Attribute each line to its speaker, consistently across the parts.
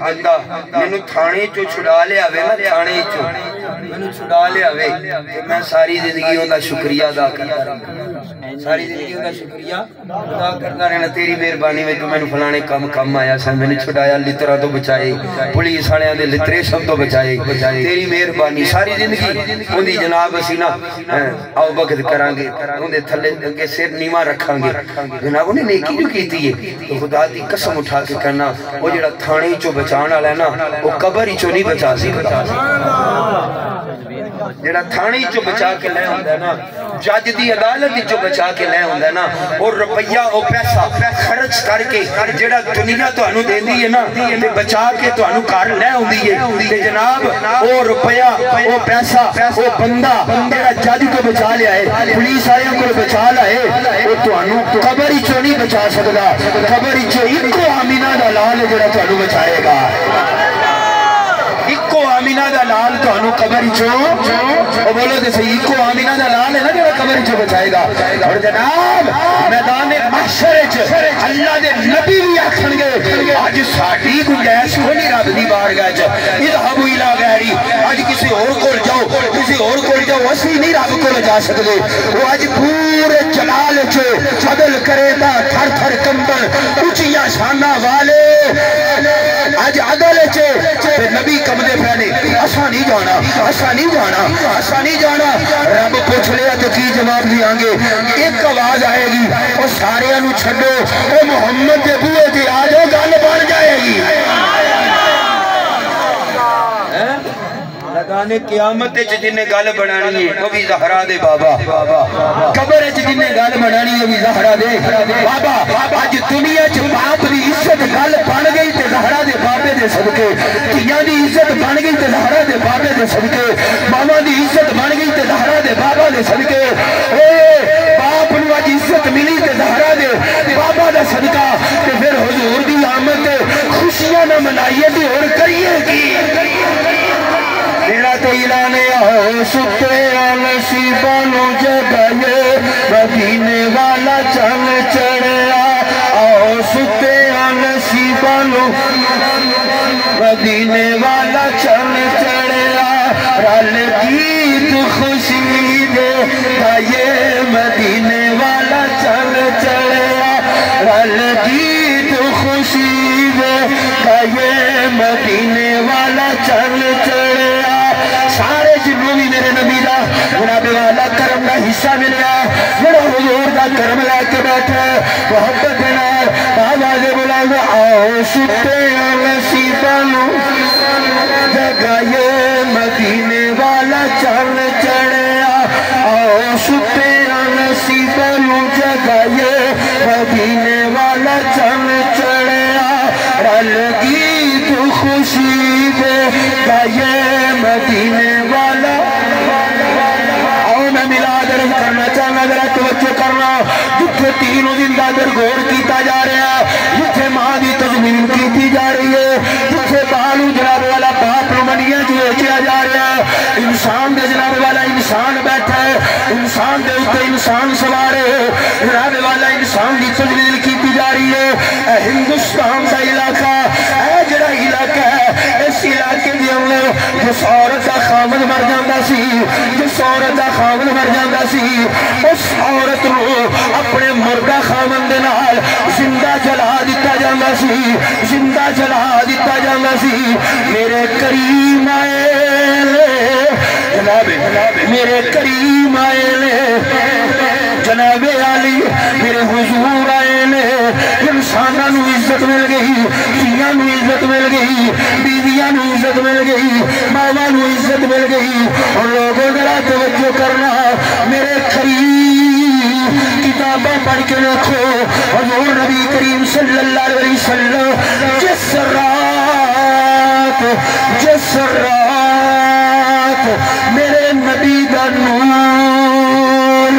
Speaker 1: آدھا مینو تھانے چو چھڑا لے آوے نا تھانے چو مینو چھڑا لے آوے کہ میں ساری زندگی ہوندہ شکریہ ادا کرتا رہا ساری زندگی ہوندہ شکریہ ادا کرتا رہنا تیری مہربانی میں تو میں نے فلانے کم آیا سن میں نے چھڑایا لترہ تو بچائے پولیس آنے آدھے لترے سب تو بچائے تیری مہربانی ساری زندگی ہوندی جناب اسینا آؤ بغد کرانگے ہوندے تھلے کے سیر نیمہ رکھانگے جناب انہیں نیکی جو کیتی ہے تو خدا دی قسم اٹھا کے کرنا وہ جڑا تھانے چو بچانا لینا وہ قبر ہی چو نہیں بچا سی جڑا تھانے چو بچا کے لے ہوندہ ہے نا جج دی عدالت چو بچا کے لے ہوندہ ہے نا اور روپیہ اور پیسہ خرچ کر کے جڑا دنیا تو انہوں دے دی ہے نا بچا کے تو انہوں کار لے ہوندی ہے جناب وہ روپیہ وہ پیسہ وہ بندہ جڑا جج کو بچا لے آئے پولیس آئے کو بچا لائے وہ تو انہوں قبر ہی چو نہیں بچا سکتا قبر ہی چو ان کو آمینہ دا لال جڑا تو انہوں بچائے گا اکو آمینہ دا لال تو انہوں قبر ہی چو وہ بولو دے صحیح اکو آمینہ دا لال ہے نا جو قبر ہی چو بچائے گا اور جناب میدان محشر اللہ دے نبی بھی آکھن گے آج ساٹھی گنجائش کو نہیں رب دی بار گئے اذهبوا الى غیری آج کسی اور کو جاؤ اسی نہیں رب کو جا سکتے وہ آج پورے جلال چو عدل کرے دا تھر تھر کمبل اچھیا شانہ والے آج عدل چو نبی کمدے پہنے اسا نہیں جانا رب پوچھ لیا تو کی جواب دیاں گے ایک آواز آئے گی وہ سارے انہوں چھڑو وہ محمد دے بوئے تھے آجو گل بن جائے گی لگانے قیامت جنہیں گل بنانی ہے وہ بھی زہرا دے بابا قبر جنہیں گل بنانی ہے وہ بھی زہرا دے بابا آج دنیا چ باپ دی عزت گل بن گئی تے زہرا دے بابے دے صدقے تیاں دی عزت بن گئی تے زہرا دے بابے دے صدقے ماما دی عزت بن گئی تے زہرا دے بابا دے صدقے باپ نو آج عزت ملی تے زہرا دے بابا دا صدقہ تے پھر حضور دی آمد خوشیاں نہ منائیے تے اور کریے کی میرا تو اعلانے آؤ ستے نصیبانو جگائے مدینے والا چن چڑھا آؤ ستے نصیبانو مدینے والا چن چڑھا رل گیت خوشی دے یہ مدینے والا چن چڑھا رل گیت خوشی دے یہ مدینے والا چن چڑھا سارے جنوں بھی میرے نبی دا جناب والا کرم دا حصہ ملیا میرا حضور دا کرم لے کے بیٹھا محبت نال آواز بلا دے آؤ ستے نصیبانو جگائے مدینے والا چن چڑھا آؤ ستے نصیبانو جگائے مدینے والا چن چڑھا رل گیت خوشی دے گائے مدینے والا آؤ میں ملاد عرض کرنا چاہنا ذرا توجہ کرنا جتھے تینوں زندہ درگور کیتا جا رہا ہے جتھے ماں دی تضمین کیتی جا رہی ہے جتھے بالو جناب والا باپ رومنیاں جو اچھیا جا رہا ہے انسان دے جناب والا انسان بیٹھا ہے انسان دے اتے انسان سوارے جناب والا انسان دی تضمین کیتی جا رہی ہے اے ہندوستان دا علاقہ اے جڑا علاقہ ہے اس علاقے دی اندر جس عورت دا خامد مر جاندہ سی جس عورت دا خامد مر جاندہ سی اس عورت نو اپنے مردہ خامد نال زندہ جلا دیتا جاندہ سی زندہ جلا دیتا جاندہ سی میرے کریم آئے لے جناب میرے کریم آئے لے جناب علی میرے حضور آئے لے انسانہ نو عزت مل گئی کیاں نو عزت مل گئی بیویاں نو عزت مل گئی ماما نو عزت مل گئی اور لوگوں ذرا توجہ کرنا میرے کریم کتابیں پڑھ کے رکھو حضور نبی کریم صلی اللہ علیہ وسلم جس رات میرے نبی دا نور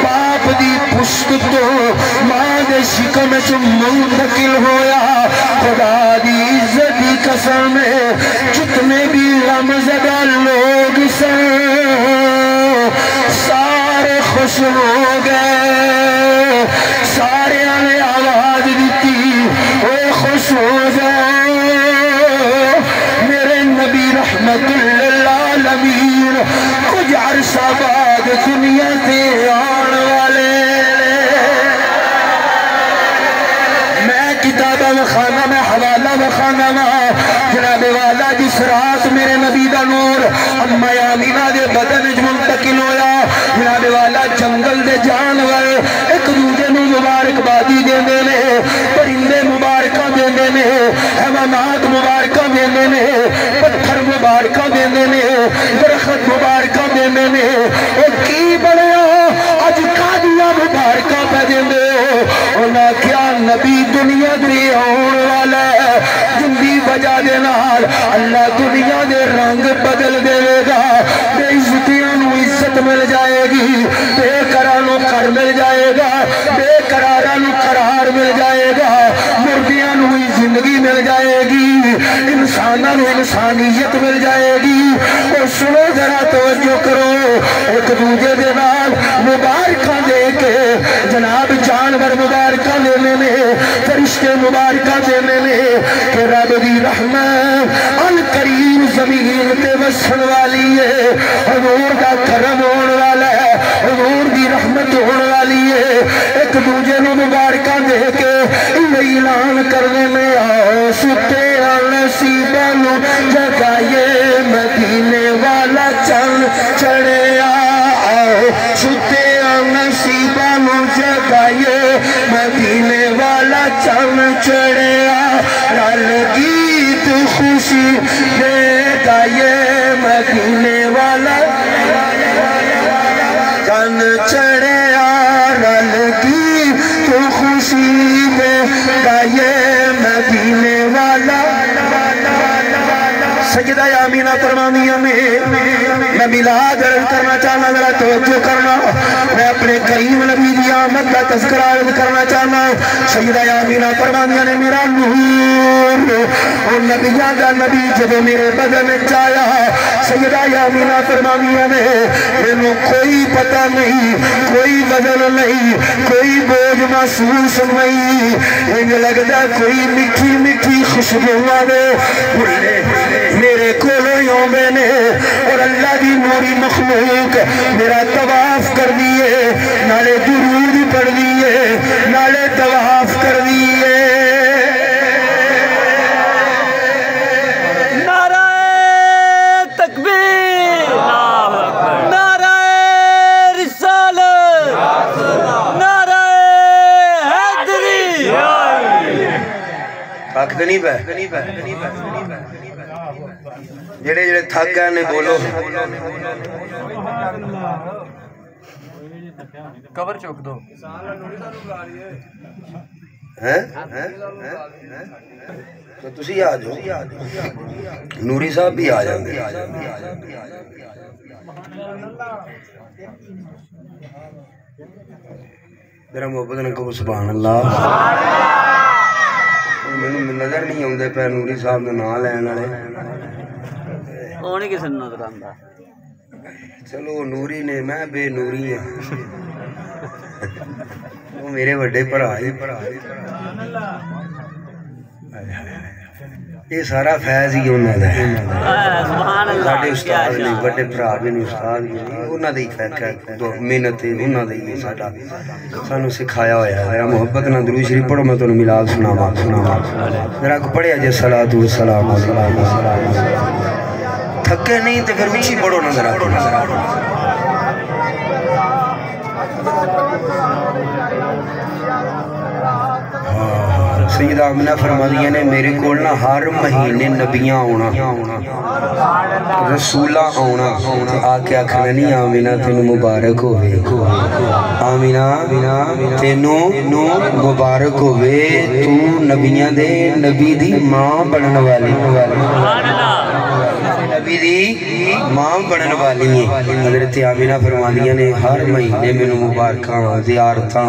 Speaker 1: باپ دی پشت تو ماں دے شکم چ منتقل ہویا خدا دی عزت دی قسم جتنے بھی غمزدہ لوگ سن سارے خوش ہو گئے سارے نے آواز دیتی وہ خوش ہو جائے دنیا سے آن والے میں کتاب بخانا میں حوالہ بخانا جناب والا جس رات میرے نبی دا نور اما آمینہ دے بدن منتقل ہویا جناب والا جنگل دے جانور ایک دوجے نو مبارکبادی دیندے نے پرندے مبارکہ دیندے نے حیوانات مبارکہ دیندے نے پتھر مبارکہ دیندے نے درخت مبارکہ دیندے نے اور کی بڑیا اج قادیہ مبارکہ پہ دیندے انہاں کیا نبی دنیا دے آن والا ہے جن دی وجہ دے نال اللہ دنیا دے رنگ بدل دے گا بے عزتیاں نو عزت مل جائے گی بے قراروں قرار مل جائے گا بے قراروں قرار مل جائے گا مردیاں نو زندگی مل جائے گی انسانوں نو انسانیت مل جائے گی اور سنو ذرا توجہ کرو ایک دوجے دے نال مبارکہ دے کے جناب جانور مبارکہ دینے میں فرشتے مبارکہ دینے میں کہ رب دی رحمت الکریم زمین تے وسن والی ہے حضور دا کرم ہونے والا ہے حضور دی رحمت ہونے والی ہے ایک دوجے نو مبارکہ دے کے اعلان کرنے میں آؤ ستے نصیبہ نو جگائے مدینے والا چل چڑھے آؤ ستے نصیبہ نو جگائے مدینے والا چل چڑھے رل گیت خوشی دے گائے مدینے والا چل چڑھے رل گیت خوشی دے گائے مدینے والا سجدہ آمینہ فرمانیہ میں میلاد کرنا چاہنا ذرا توجہ کرنا میں اپنے کریم نبی دی آمد کا تذکرہ عرض کرنا چاہنا سجدہ آمینہ فرمانیہ نے میرا نور اور نبیہ دا نبی جب میرے بدن چایا سجدہ آمینہ فرمانیہ نے میں کوئی پتہ نہیں کوئی بدل نہیں کوئی بوجھ محسوس نہیں انہیں لگتا کوئی مٹھی مٹھی خوشبو آوے میرے کولو یومے نے اور اللہ دی نوری مخلوق میرا طواف کر دیئے نالے درود پڑھ دیئے نالے طواف کر دیئے
Speaker 2: نعرہ تکبیر نعرہ رسالت نعرہ حیدری
Speaker 1: آخ دنی پہ جڑے جڑے تھک گئے نے بولو
Speaker 2: کور چوک دو
Speaker 1: تو تسی آ جاؤ نوری صاحب بھی آ جائیں گے میرا محبت نے کہو سبحان اللہ میں نظر نہیں آؤں پہ نوری صاحب کا نام لین والے
Speaker 2: وہ نہیں کسی نے نظر آتا
Speaker 1: چلو نوری نے میں بے نوری ہوں وہ میرے بڑے بھرا ہی یہ سارا فیض ہی انہوں نے ساڈے استاد نے بڑے بھرا بھی نہیں استاد بھی نہیں انہوں نے ہی محنت انہوں نے ہی ساڈا سانو سکھایا ہوا ہے ذرا محبت نہ درود شریف پڑھو میں تمہیں میلاد سناواں ذرا پڑھیا جے صلاۃ و سلام تھکے نہیں تو پھر اچھی پڑھو نظر سیدہ آمنہ فرما دیا نے میرے کولنا ہر مہینے نبیاں آونا رسولہ آونا آکے آکھنا نہیں آمینہ تینو مبارک ہوئے آمینہ تینو مبارک ہوئے تو نبیاں دے نبی دی ماں بڑھن والی نبی دی ماں بڑھن والی ہیں حضرت آمینہ فرما دیا نے ہر مہینے میں مبارکاں زیارتاں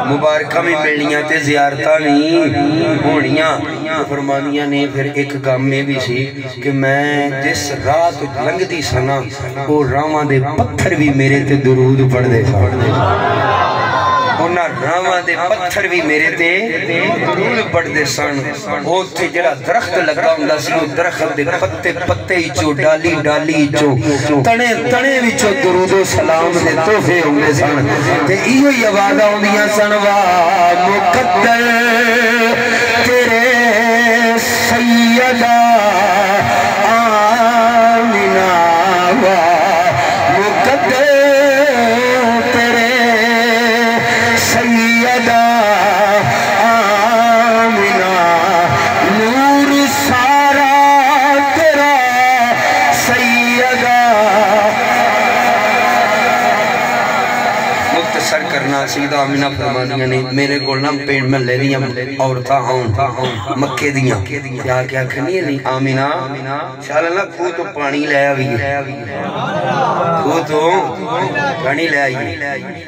Speaker 1: مبارکہ میں ملنیاں تے زیارتاں نہیں ہونیاں فرمانیاں نے پھر ایک کام میں بھی سی کہ میں جس رات لنگ دی سنا وہ راواں دے پتھر بھی میرے تے درود پڑھ دے انہاں راواں دے پتھر بھی میرے تے دھول پڑدے سن اوتھے جڑا درخت لگا ہوندا سی او درخت دے پتے پتے چو ڈالی ڈالی چو تنے تنے وچوں درود و سلام دے تحفے ہوندے سن تے ایہو ہی آوازاں ہوندیاں سن وا مقدر تیرے سیدہ آمینہ وا مقدر تیرے سیدہ آمینہ نور سارا تیرا سیدہ مختصر کرنا سیدہ آمینہ فرمانیاں نے میرے کو نام پینڈ میں لے دیاں عورتاں ہوں مکے دیاں کیا کیا کھنی ہے نہیں آمینہ شاء اللہ کھو تو پانی لے آوی کھو تو پانی لے آئی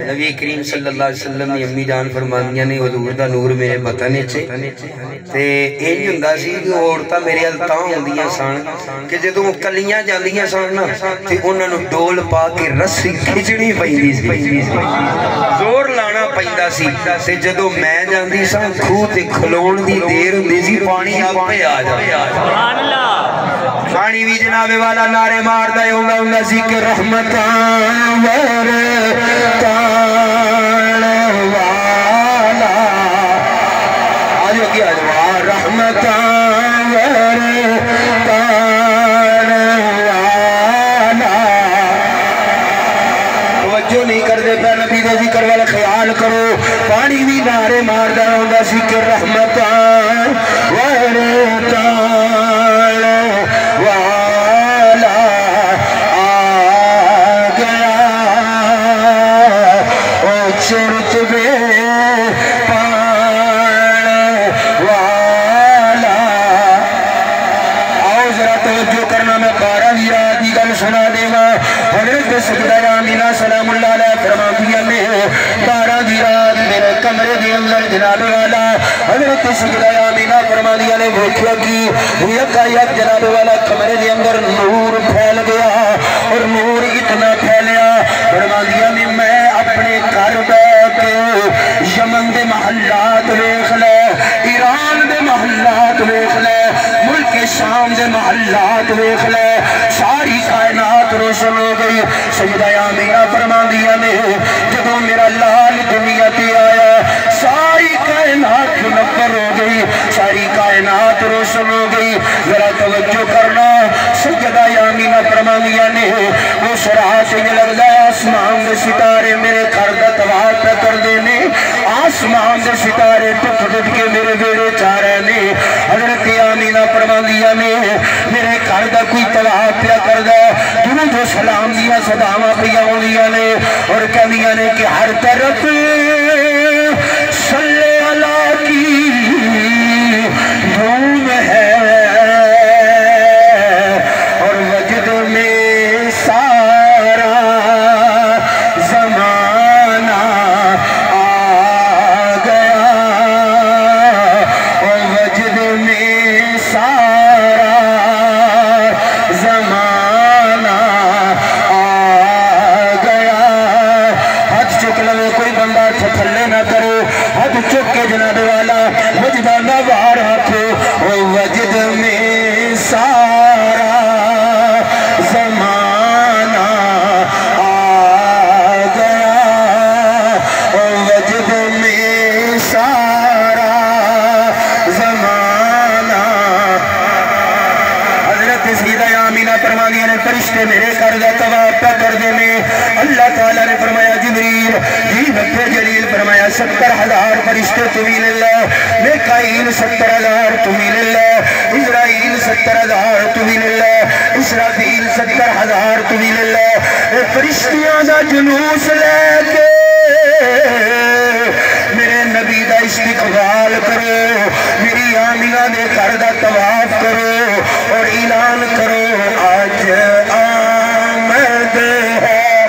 Speaker 1: نبی کریم صلی اللہ علیہ وسلم نے امی جان فرمانیاں نے حضور دا نور میرے بطنے چھے تے این جندہ سی کہ عورتاں میرے التاں ہوں دیاں سان کہ جدوں کلیاں جاندیاں سان نا تے انہاں نو ڈول پا کے رسی کھچڑی پہندی سی زور لانا پہندہ سی تے جدوں میں جاندی سان کھو تے کھلون دی دیر ہوندی سی پانی آپ پہ آ جا سبحان اللہ پانی بھی جناب والا نعرے مار دے ہوندہ سی کہ رحمتاں ورتاں والا آجو کی آجو رحمتاں ورتاں والا توجہ نہیں کر دے پہ نبی دے ذکر والا خیال کرو پانی بھی نعرے مار دے ہوندہ سی کہ رحمتاں ورتاں والا آ گیا او چرت بے پان والا آؤ ذرا توجہ کرنا میں 12 ویرادی گل سنا دے گا حضرت سیدہ آمینہ سلام اللہ علیہ فرماتی میں 12 ویراد میرے کمرے دے اندر جناب والا حضرت سیدہ آمینہ فرماتی نے بھوکیا کی یکایک جناب والا کمرے دے اندر نور پھیل گیا اور نور اتنا پھیلیا فرماتی میں اپنے گھر بیٹھ یمن دے محلات ویکھ لے ایران دے محلات ویکھ لے ملک شام دے محلات ویکھ لے ساری کائنات روشن ہو گئی سیدہ آمینہ فرماتی نے جدوں میرا لال دنیا تے آیا ساری کائنات منور ہو گئی ساری کائنات روشن ہو گئی ذرا توجہ کرنا سیدہ آمینہ فرماتی نے وہ شراح سے یہ لگ جائے آسمان دے ستارے میرے گھر دا طواف پہ کر دینے آسمان دے ستارے ٹوٹ ٹوٹ کے میرے بیڑے چاہ رہے نے حضرت آمینہ فرماتی نے میرے گھر دا کوئی طواف پہ کر دا درود و سلام دیا صداواں پیا ہوندیاں نے اور کہندیاں نے کہ ہر طرف صلی اللہ کی دھوم ہے اور وجد میں سارا زمانہ آ گیا اور وجد میں سارا زمانہ آ گیا ہاتھ چک لو کوئی بندہ تھلے نہ کرو ہاتھ چک کے جناب والا وجدانہ باہر ہاتھو اور وجد میں سارا زمانہ آ گیا اور وجد میں سارا زمانہ حضرت سیدہ آمینہ فرماتی نے فرشتے میرے گھر دا طواف پہ کر دے میں اللہ تعالیٰ نے فرمایا جبریل جی رب جلیل فرمایا 70,000 فرشتے طویل اللہ میکائیل 70,000 طویل اللہ اسرائیل 70,000 طویل اللہ اسرافیل 70,000 طویل اللہ اے فرشتیاں دا جلوس لے کے میرے نبی دا استقبال کرو میری آمینہ دے گھر دا طواف کرو اور اعلان کرو آج آمد